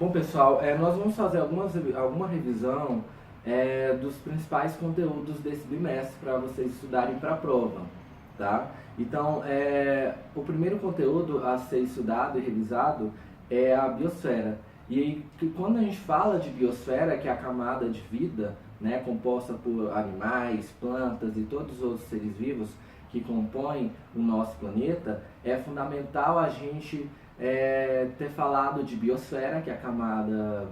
Bom, pessoal, nós vamos fazer alguma revisão dos principais conteúdos desse bimestre para vocês estudarem para a prova, tá? Então, o primeiro conteúdo a ser estudado e revisado é a biosfera. E aí, quando a gente fala de biosfera, que é a camada de vida, né, composta por animais, plantas e todos os outros seres vivos que compõem o nosso planeta, é fundamental a gente ter falado de biosfera, que é a camada.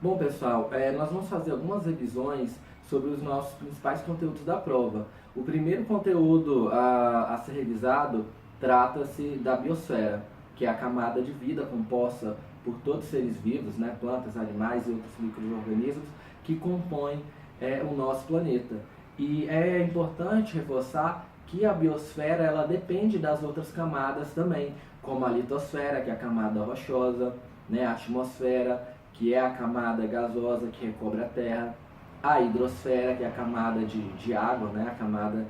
Bom, pessoal, nós vamos fazer algumas revisões sobre os nossos principais conteúdos da prova. O primeiro conteúdo a ser revisado trata-se da biosfera, que é a camada de vida composta por todos os seres vivos, né, plantas, animais e outros micro-organismos que compõem o nosso planeta. E é importante reforçar que a biosfera ela depende das outras camadas também, como a litosfera, que é a camada rochosa, né, a atmosfera, que é a camada gasosa que recobre a Terra, a hidrosfera, que é a camada de água, né, a camada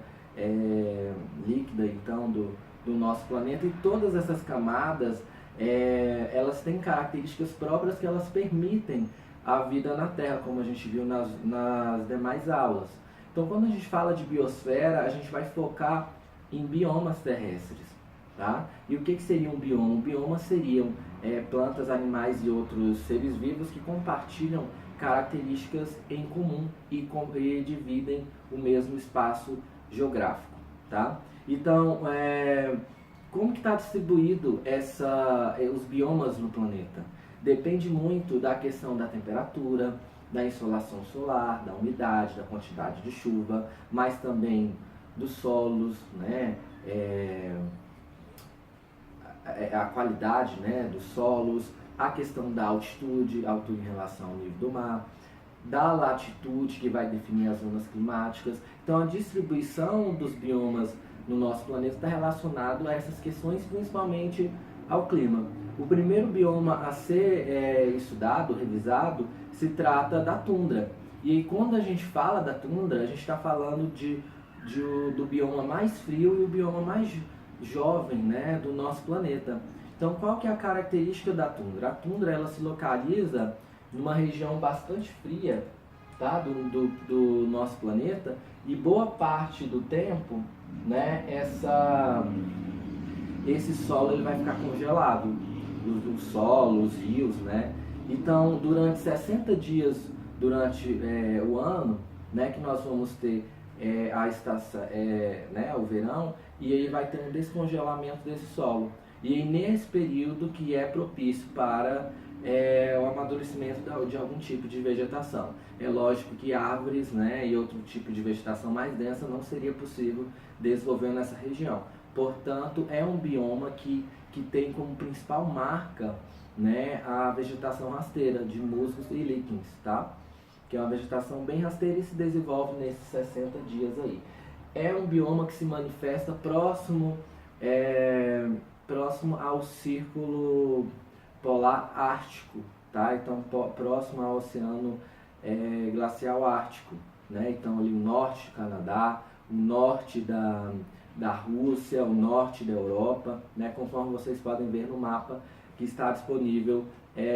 líquida então do nosso planeta, e todas essas camadas elas têm características próprias que elas permitem a vida na Terra, como a gente viu nas demais aulas. Então, quando a gente fala de biosfera, a gente vai focar em biomas terrestres, tá? E o que seria um bioma? Um bioma seriam plantas, animais e outros seres vivos que compartilham características em comum e dividem o mesmo espaço geográfico, tá? Então, como que está distribuído os biomas no planeta? Depende muito da questão da temperatura, da insolação solar, da umidade, da quantidade de chuva, mas também dos solos, né? A qualidade, né, dos solos, a questão da altitude, altura em relação ao nível do mar, da latitude, que vai definir as zonas climáticas. Então, a distribuição dos biomas no nosso planeta está relacionado a essas questões, principalmente ao clima. O primeiro bioma a ser estudado, revisado, se trata da tundra. E aí, quando a gente fala da tundra, a gente está falando do bioma mais frio e o bioma mais jovem, né, do nosso planeta. Então, qual que é a característica da tundra? A tundra ela se localiza numa região bastante fria, tá, do nosso planeta, e boa parte do tempo, né, esse solo ele vai ficar congelado, o solo, os rios, né? Então, durante 60 dias durante o ano, né, que nós vamos ter a estação, né, o verão, e aí vai ter um descongelamento desse solo. E aí, nesse período que é propício para o amadurecimento de algum tipo de vegetação. É lógico que árvores, né, e outro tipo de vegetação mais densa não seria possível desenvolver nessa região. Portanto, é um bioma que tem como principal marca, né, a vegetação rasteira de musgos e líquens, tá? Que é uma vegetação bem rasteira e se desenvolve nesses 60 dias aí. É um bioma que se manifesta próximo ao círculo polar ártico, tá? Então, próximo ao oceano glacial ártico, né? Então, ali o norte do Canadá, o norte da Rússia, o norte da Europa, né? Conforme vocês podem ver no mapa que está disponível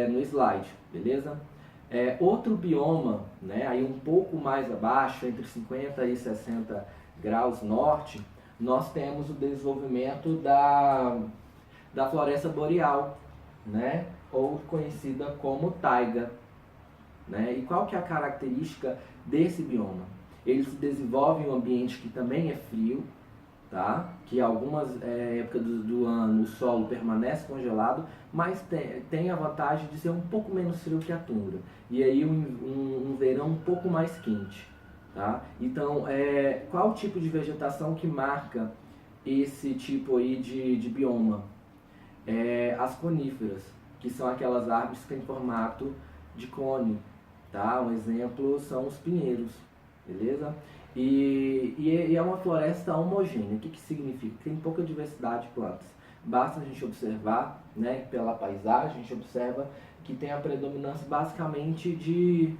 no slide, beleza? Outro bioma, né, aí um pouco mais abaixo, entre 50 e 60 graus norte, nós temos o desenvolvimento da floresta boreal, né, ou conhecida como taiga. Né? E qual que é a característica desse bioma? Ele se desenvolve em um ambiente que também é frio, tá? Que algumas épocas do ano o solo permanece congelado, mas tem a vantagem de ser um pouco menos frio que a tundra. E aí um verão um pouco mais quente. Tá? Então, qual o tipo de vegetação que marca esse tipo aí de bioma? As coníferas, que são aquelas árvores que têm formato de cone. Tá? Um exemplo são os pinheiros, beleza? E é uma floresta homogênea. O que significa? Tem pouca diversidade de plantas. Basta a gente observar, né, pela paisagem, a gente observa que tem a predominância basicamente de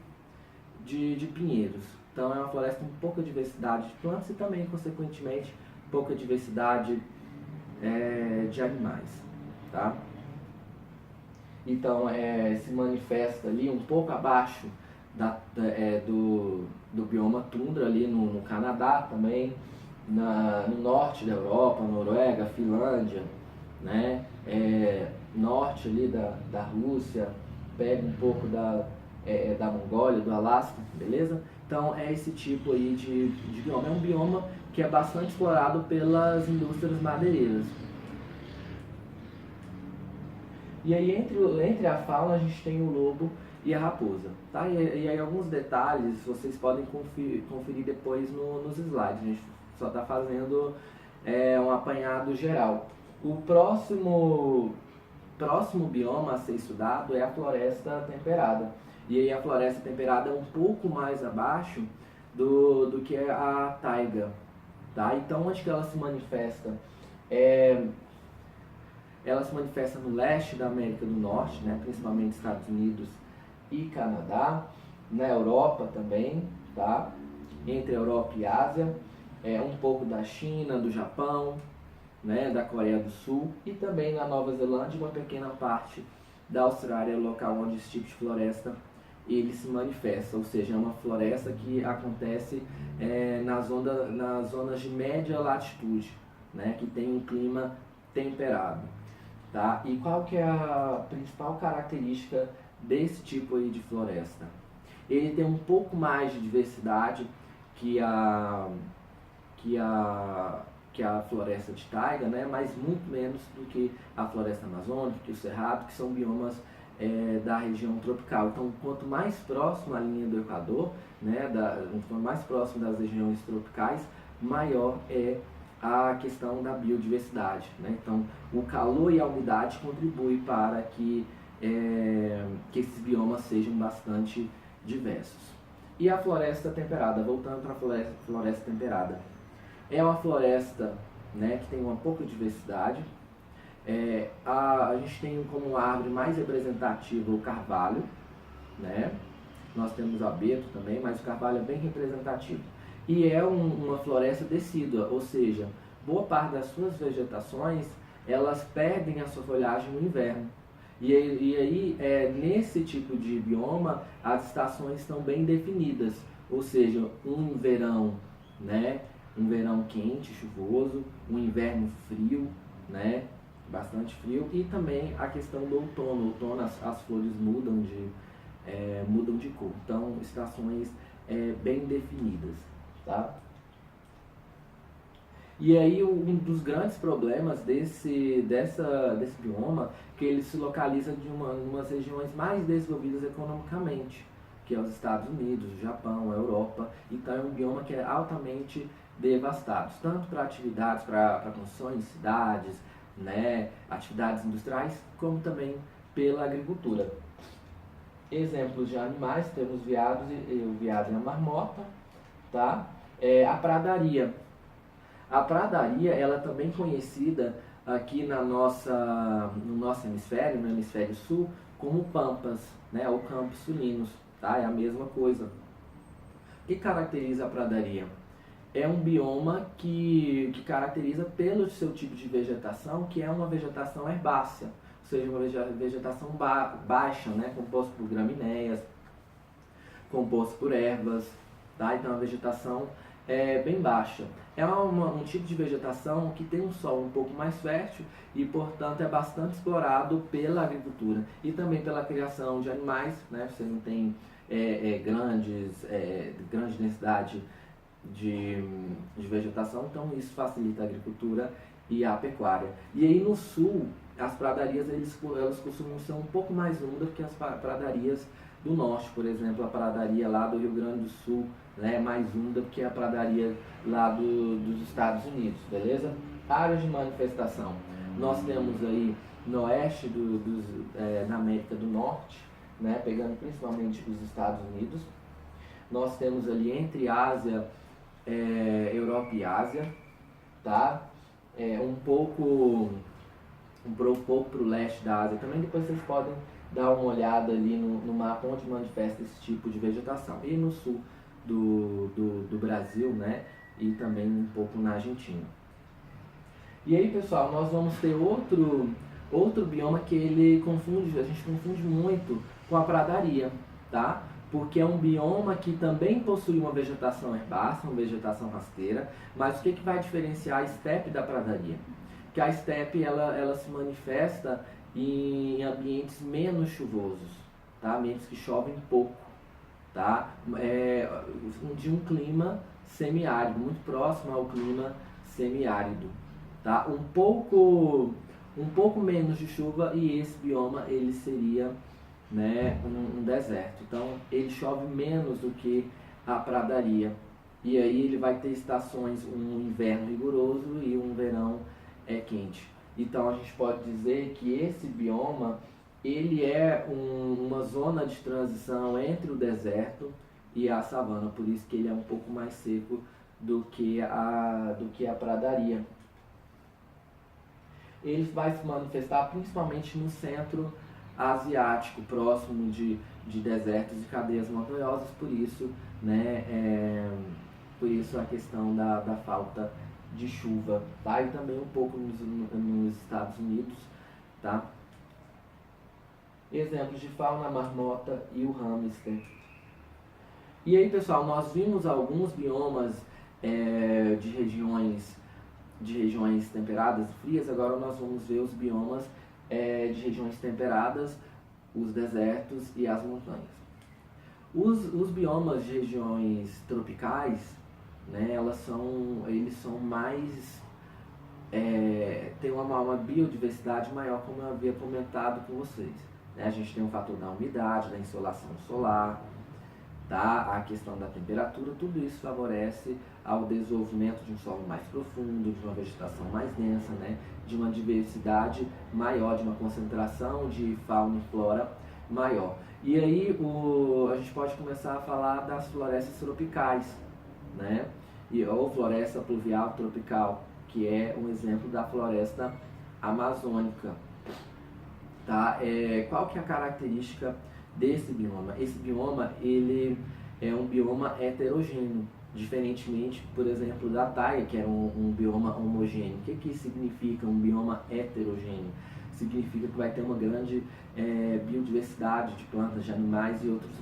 pinheiros. Então é uma floresta com pouca diversidade de plantas e também, consequentemente, pouca diversidade de animais, tá? Então se manifesta ali um pouco abaixo do bioma tundra ali no Canadá também, no norte da Europa, Noruega, Finlândia, né? Norte ali da Rússia, pega um pouco da Mongólia, do Alasca, beleza? Então é esse tipo aí de bioma. É um bioma que é bastante explorado pelas indústrias madeireiras. E aí entre a fauna a gente tem o lobo e a raposa, tá? E aí alguns detalhes vocês podem conferir depois nos slides. A gente só está fazendo um apanhado geral. O próximo bioma a ser estudado é a floresta temperada. E aí a floresta temperada é um pouco mais abaixo do que a taiga, tá? Então onde que ela se manifesta? Ela se manifesta no leste da América do Norte, né? Principalmente Estados Unidos e Canadá, na Europa também, tá? Entre a Europa e a Ásia, um pouco da China, do Japão, né? Da Coreia do Sul e também na Nova Zelândia, uma pequena parte da Austrália, local onde esse tipo de floresta ele se manifesta, ou seja, é uma floresta que acontece nas zonas de média latitude, né? Que tem um clima temperado. Tá? E qual que é a principal característica desse tipo aí de floresta? Ele tem um pouco mais de diversidade que a floresta de taiga, né? Mas muito menos do que a floresta amazônica, que o cerrado, que são biomas da região tropical. Então, quanto mais próximo à linha do Equador, né? Quanto mais próximo das regiões tropicais, maior é a questão da biodiversidade, né? Então, o calor e a umidade contribuem para que esses biomas sejam bastante diversos. E a floresta temperada, voltando para a floresta temperada, é uma floresta, né, que tem uma pouca diversidade. A gente tem como árvore mais representativa o carvalho, né? Nós temos o abeto também, mas o carvalho é bem representativo. E é uma floresta decídua, ou seja, boa parte das suas vegetações, elas perdem a sua folhagem no inverno. E aí nesse tipo de bioma, as estações estão bem definidas, ou seja, um verão, né, um verão quente, chuvoso, um inverno frio, né, bastante frio, e também a questão do outono. Outono as flores mudam de cor, então estações bem definidas. Tá? E aí um dos grandes problemas desse bioma que ele se localiza em umas regiões mais desenvolvidas economicamente, que é os Estados Unidos, o Japão, a Europa. Então é um bioma que é altamente devastado, tanto para atividades, para construções de cidades, né, atividades industriais, como também pela agricultura. Exemplos de animais, temos o veado e a marmota, tá? A pradaria. A pradaria, ela é também conhecida aqui no nosso hemisfério, no hemisfério sul, como pampas, né, ou campos sulinos, tá? É a mesma coisa. O que caracteriza a pradaria? É um bioma que caracteriza pelo seu tipo de vegetação, que é uma vegetação herbácea, ou seja, uma vegetação baixa, né, composta por gramíneas, composto por ervas, tá? Então a vegetação é bem baixa. É um tipo de vegetação que tem um solo um pouco mais fértil e, portanto, é bastante explorado pela agricultura e também pela criação de animais, né? Você não tem grande densidade de vegetação, então isso facilita a agricultura e a pecuária. E aí no sul, as pradarias elas costumam ser um pouco mais úmidas que as pradarias do norte, por exemplo, a pradaria lá do Rio Grande do Sul, né, é mais úmida que a pradaria lá dos Estados Unidos, beleza? Áreas de manifestação. Nós temos aí no oeste da América do Norte, né, pegando principalmente os Estados Unidos. Nós temos ali entre Ásia, Europa e Ásia, tá? Um pouco para o leste da Ásia também. Depois vocês podem dar uma olhada ali no mapa onde manifesta esse tipo de vegetação. E no sul do Brasil, né? E também um pouco na Argentina. E aí, pessoal, nós vamos ter outro bioma que a gente confunde muito com a pradaria, tá? Porque é um bioma que também possui uma vegetação herbácea, uma vegetação rasteira, mas o que vai diferenciar a estepe da pradaria? Que a estepe ela se manifesta em ambientes menos chuvosos, tá? Ambientes que chovem pouco, tá? De um clima semiárido, muito próximo ao clima semiárido, tá? Um pouco menos de chuva e esse bioma ele seria, né, um deserto. Então ele chove menos do que a pradaria. E aí ele vai ter estações, um inverno rigoroso e um verão quente. Então a gente pode dizer que esse bioma ele é uma zona de transição entre o deserto e a savana, por isso que ele é um pouco mais seco do que a pradaria. Ele vai se manifestar principalmente no centro asiático, próximo de desertos e cadeias montanhosas, por isso, né, por isso a questão da falta de chuva, tá? E também um pouco nos Estados Unidos, tá? Exemplos de fauna, marmota e o hamster. E aí, pessoal, nós vimos alguns biomas de regiões temperadas e frias. Agora nós vamos ver os biomas de regiões temperadas, os desertos e as montanhas. Os biomas de regiões tropicais, né, eles são mais tem uma biodiversidade maior, como eu havia comentado com vocês, né? A gente tem o fator da umidade, da insolação solar, tá? A questão da temperatura, tudo isso favorece ao desenvolvimento de um solo mais profundo, de uma vegetação mais densa, né? De uma diversidade maior, de uma concentração de fauna e flora maior. E aí a gente pode começar a falar das florestas tropicais, né? Ou floresta pluvial tropical, que é um exemplo da floresta amazônica. Tá? Qual que é a característica desse bioma? Esse bioma ele é um bioma heterogêneo, diferentemente, por exemplo, da taiga, que era um bioma homogêneo. O que significa um bioma heterogêneo? Significa que vai ter uma grande biodiversidade de plantas, de animais e outros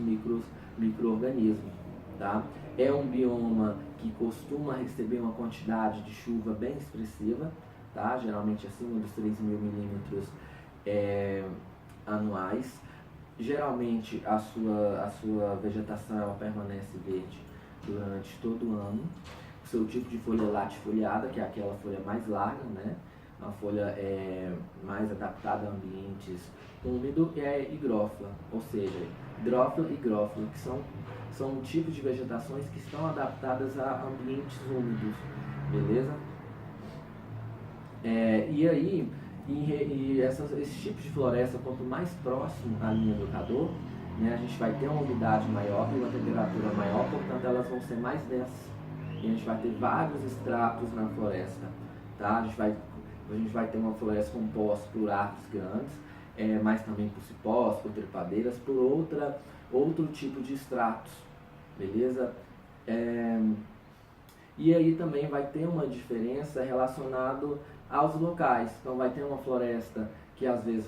micro-organismos. Tá? É um bioma que costuma receber uma quantidade de chuva bem expressiva, tá? Geralmente acima dos 3.000 milímetros anuais. Geralmente a sua vegetação ela permanece verde durante todo o ano. O seu tipo de folha latifoliada, que é aquela folha mais larga, né? Uma folha mais adaptada a ambientes úmidos, e é higrófila, ou seja, hidrófila e higrófila, que são tipos de vegetações que estão adaptadas a ambientes úmidos, beleza? E aí, esses tipos de floresta, quanto mais próximo à linha do Equador, né, a gente vai ter uma umidade maior e uma temperatura maior, portanto elas vão ser mais densas. E a gente vai ter vários estratos na floresta, tá? A gente vai ter uma floresta composta por árvores grandes, mas também por cipós, por trepadeiras, por outro tipo de estratos, beleza? E aí também vai ter uma diferença relacionada aos locais. Então vai ter uma floresta que às vezes,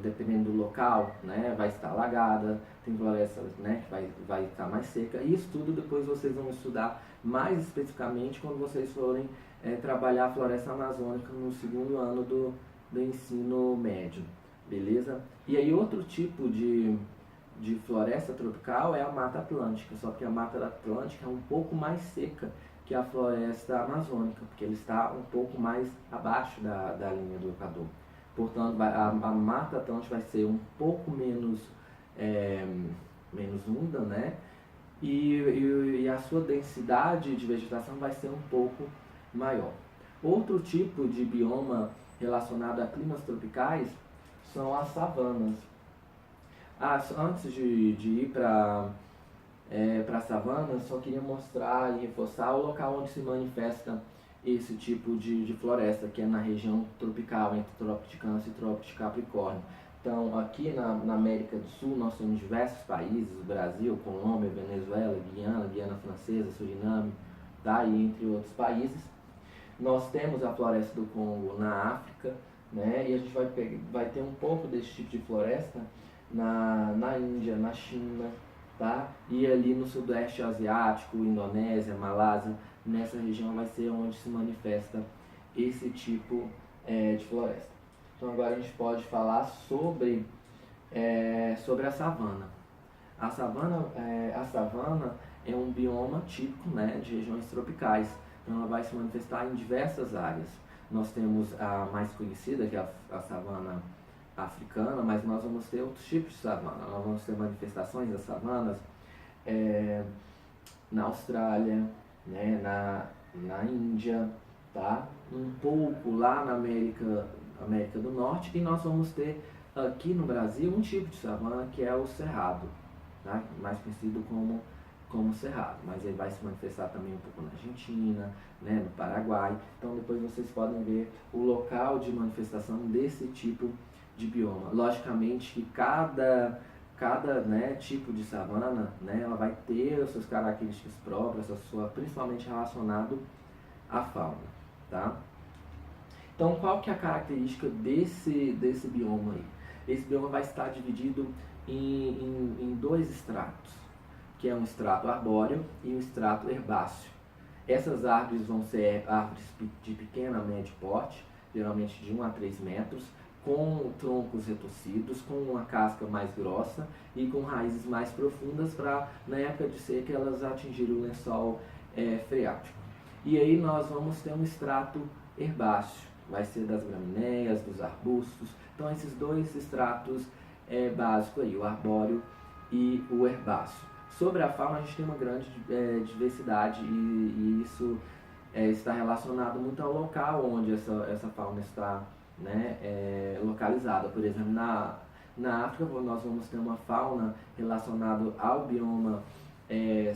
dependendo do local, né, vai estar alagada, tem floresta, né, que vai estar mais seca. E isso tudo depois vocês vão estudar mais especificamente quando vocês forem trabalhar a floresta amazônica no segundo ano do ensino médio, beleza? E aí outro tipo de floresta tropical é a Mata Atlântica, só que a Mata Atlântica é um pouco mais seca que a floresta amazônica, porque ele está um pouco mais abaixo da linha do Equador. Portanto, a Mata Atlântica vai ser um pouco menos úmida, né? E a sua densidade de vegetação vai ser um pouco maior. Outro tipo de bioma relacionado a climas tropicais são as savanas. Antes de ir para a savana, só queria mostrar e reforçar o local onde se manifesta esse tipo de floresta, que é na região tropical, entre Trópico de Câncer e Trópico de Capricórnio. Então, aqui na América do Sul, nós temos diversos países, Brasil, Colômbia, Venezuela, Guiana Francesa, Suriname, tá? E entre outros países. Nós temos a floresta do Congo na África, né? E a gente vai ter um pouco desse tipo de floresta na Índia, na China, tá? E ali no Sudeste Asiático, Indonésia, Malásia, nessa região vai ser onde se manifesta esse tipo de floresta. Então agora a gente pode falar sobre a savana. A savana é um bioma típico, né, de regiões tropicais. Então ela vai se manifestar em diversas áreas. Nós temos a mais conhecida, que é a savana africana, mas nós vamos ter outros tipos de savana. Nós vamos ter manifestações das savanas na Austrália, né, na Índia, tá? Um pouco lá na América do Norte, e nós vamos ter aqui no Brasil um tipo de savana que é o cerrado, tá? Mais conhecido como cerrado, mas ele vai se manifestar também um pouco na Argentina, né, no Paraguai. Então depois vocês podem ver o local de manifestação desse tipo de bioma. Logicamente que cada né, tipo de savana, né, ela vai ter as suas características próprias, principalmente relacionado à fauna, tá? Então qual que é a característica desse bioma aí? Esse bioma vai estar dividido em dois estratos, que é um estrato arbóreo e um estrato herbáceo. Essas árvores vão ser árvores de pequeno a médio porte, geralmente de 1 a 3 metros, com troncos retorcidos, com uma casca mais grossa e com raízes mais profundas para, na época de seca, elas atingirem o lençol freático. E aí nós vamos ter um estrato herbáceo, vai ser das gramíneas, dos arbustos. Então esses dois estratos básicos aí, o arbóreo e o herbáceo. Sobre a fauna a gente tem uma grande diversidade e isso está relacionado muito ao local onde essa fauna está, né, localizada. Por exemplo, na África nós vamos ter uma fauna relacionada ao bioma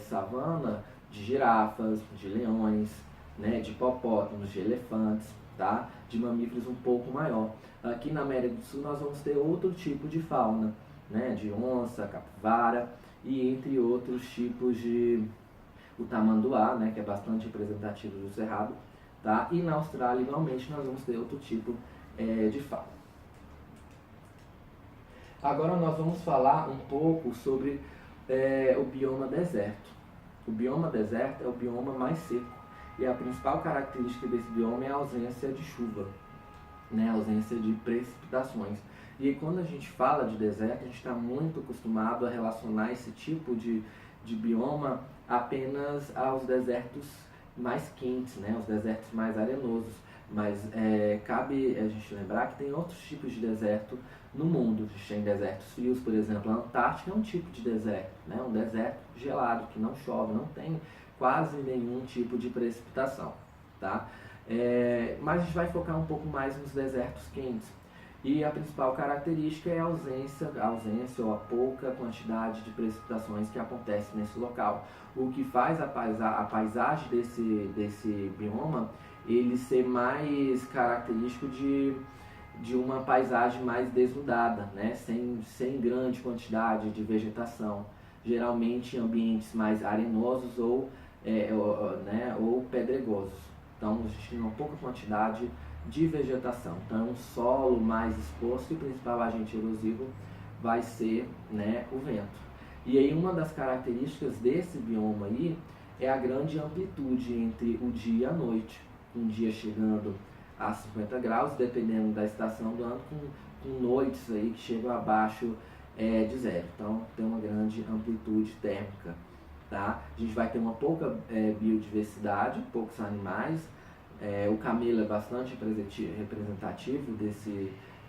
savana, de girafas, de leões, né, de hipopótamos, de elefantes, tá? De mamíferos um pouco maior. Aqui na América do Sul nós vamos ter outro tipo de fauna, né, de onça, capivara e entre outros tipos o tamanduá, né, que é bastante representativo do cerrado, tá? E na Austrália igualmente nós vamos ter outro tipo de fauna. Agora nós vamos falar um pouco sobre o bioma deserto. O bioma deserto é o bioma mais seco e a principal característica desse bioma é a ausência de chuva, né, a ausência de precipitações. E quando a gente fala de deserto, a gente está muito acostumado a relacionar esse tipo de bioma apenas aos desertos mais quentes, né, aos desertos mais arenosos. Mas cabe a gente lembrar que tem outros tipos de deserto no mundo. A gente tem desertos frios, por exemplo, a Antártica é um tipo de deserto, né, um deserto gelado, que não chove, não tem quase nenhum tipo de precipitação, tá? Mas a gente vai focar um pouco mais nos desertos quentes. E a principal característica é a ausência ou a pouca quantidade de precipitações que acontece nesse local. O que faz a paisagem desse bioma ele ser mais característico de uma paisagem mais desnudada, né? sem grande quantidade de vegetação, geralmente em ambientes mais arenosos ou pedregosos. Então a gente tem uma pouca quantidade de vegetação. Então é um solo mais exposto e o principal agente erosivo vai ser, né, o vento. E aí uma das características desse bioma aí é a grande amplitude entre o dia e a noite. Um dia chegando a 50 graus, dependendo da estação do ano, com noites aí que chegam abaixo de zero. Então tem uma grande amplitude térmica. Tá? A gente vai ter uma pouca biodiversidade, poucos animais. O camelo é bastante representativo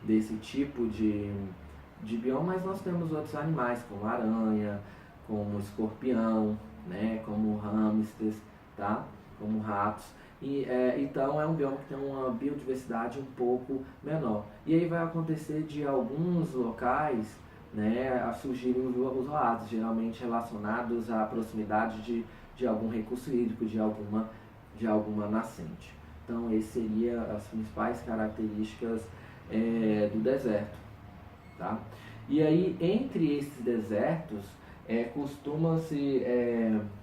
desse tipo de bioma, mas nós temos outros animais, como aranha, como escorpião, né, como hamsters, tá? Como ratos. Então é um bioma que tem uma biodiversidade um pouco menor. E aí vai acontecer de alguns locais, né, a surgirem os oásis, geralmente relacionados à proximidade de algum recurso hídrico, de alguma nascente. Então, essas seriam as principais características do deserto. tá? E aí, entre esses desertos, costuma-se,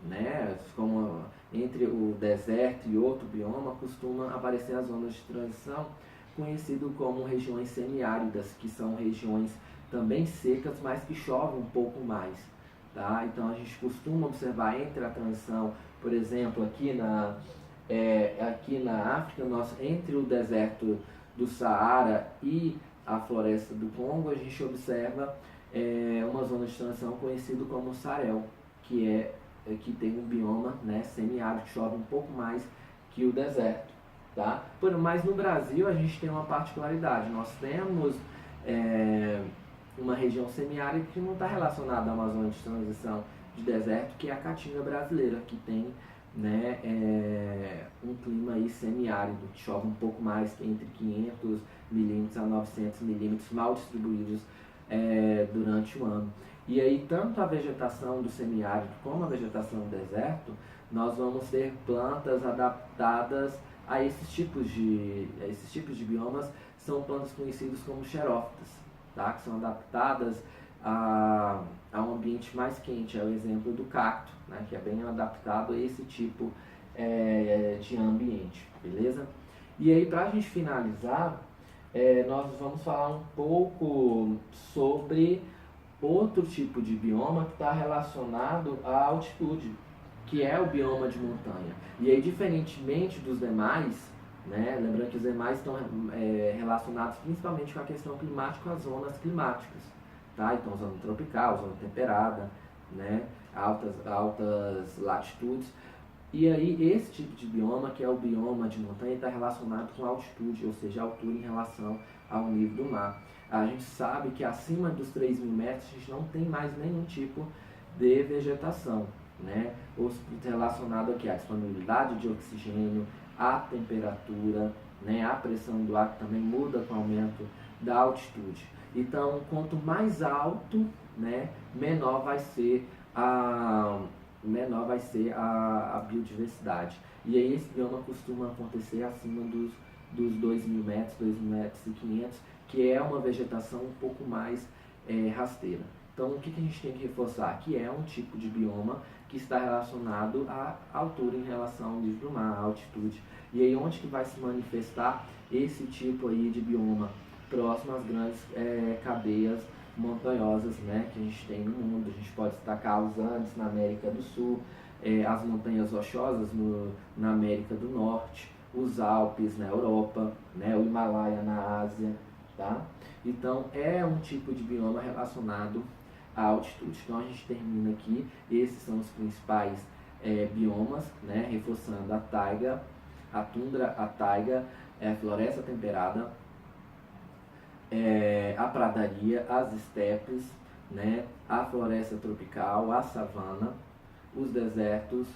né, como entre o deserto e outro bioma, costuma aparecer as zonas de transição, conhecido como regiões semiáridas, que são regiões também secas, mas que chove um pouco mais, tá? Então a gente costuma observar entre a transição, por exemplo, aqui na África, entre o deserto do Saara e a floresta do Congo, a gente observa uma zona de transição conhecida como Sarel, que tem um bioma, né, semiárido, que chove um pouco mais que o deserto. Tá? Mas no Brasil a gente tem uma particularidade, nós temos uma região semiárida que não está relacionada a uma zona de transição de deserto, que é a Caatinga brasileira, que tem, né, um clima aí semiárido, que chove um pouco mais, entre 500 milímetros a 900 milímetros, mal distribuídos durante o ano. E aí, tanto a vegetação do semiárido como a vegetação do deserto, nós vamos ter plantas adaptadas a esses tipos de biomas. São plantas conhecidas como xerófitas, tá? Que são adaptadas a um ambiente mais quente. É o exemplo do cacto, né? Que é bem adaptado a esse tipo de ambiente, beleza? E aí, para a gente finalizar, nós vamos falar um pouco sobre outro tipo de bioma que está relacionado à altitude, que é o bioma de montanha. E aí, diferentemente dos demais, né, lembrando que os demais estão relacionados principalmente com a questão climática, com as zonas climáticas, tá? Então, zona tropical, zona temperada, né, altas latitudes. E aí, esse tipo de bioma, que é o bioma de montanha, está relacionado com a altitude, ou seja, a altura em relação ao nível do mar. A gente sabe que acima dos 3.000 metros a gente não tem mais nenhum tipo de vegetação, né? Relacionado aqui à disponibilidade de oxigênio, à temperatura, né? A pressão do ar que também muda com o aumento da altitude. Então, quanto mais alto, né, menor vai ser a biodiversidade. E aí esse bioma costuma acontecer acima dos 2.000 metros, 2.000 metros e 500, que é uma vegetação um pouco mais rasteira. Então, o que a gente tem que reforçar? Que é um tipo de bioma que está relacionado à altura em relação ao nível do mar, à altitude. E aí, onde que vai se manifestar esse tipo aí de bioma? Próximo às grandes cadeias montanhosas, né, que a gente tem no mundo. A gente pode destacar os Andes na América do Sul, as montanhas rochosas na América do Norte, os Alpes na Europa, né, o Himalaia na Ásia, tá? Então, é um tipo de bioma relacionado à altitude. Então, a gente termina aqui. Esses são os principais biomas, né, reforçando a taiga, a tundra, a taiga, a floresta temperada, a pradaria, as estepes, né, a floresta tropical, a savana, os desertos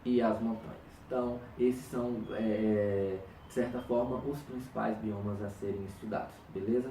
e as montanhas. Então, esses são, de certa forma, os principais biomas a serem estudados, beleza?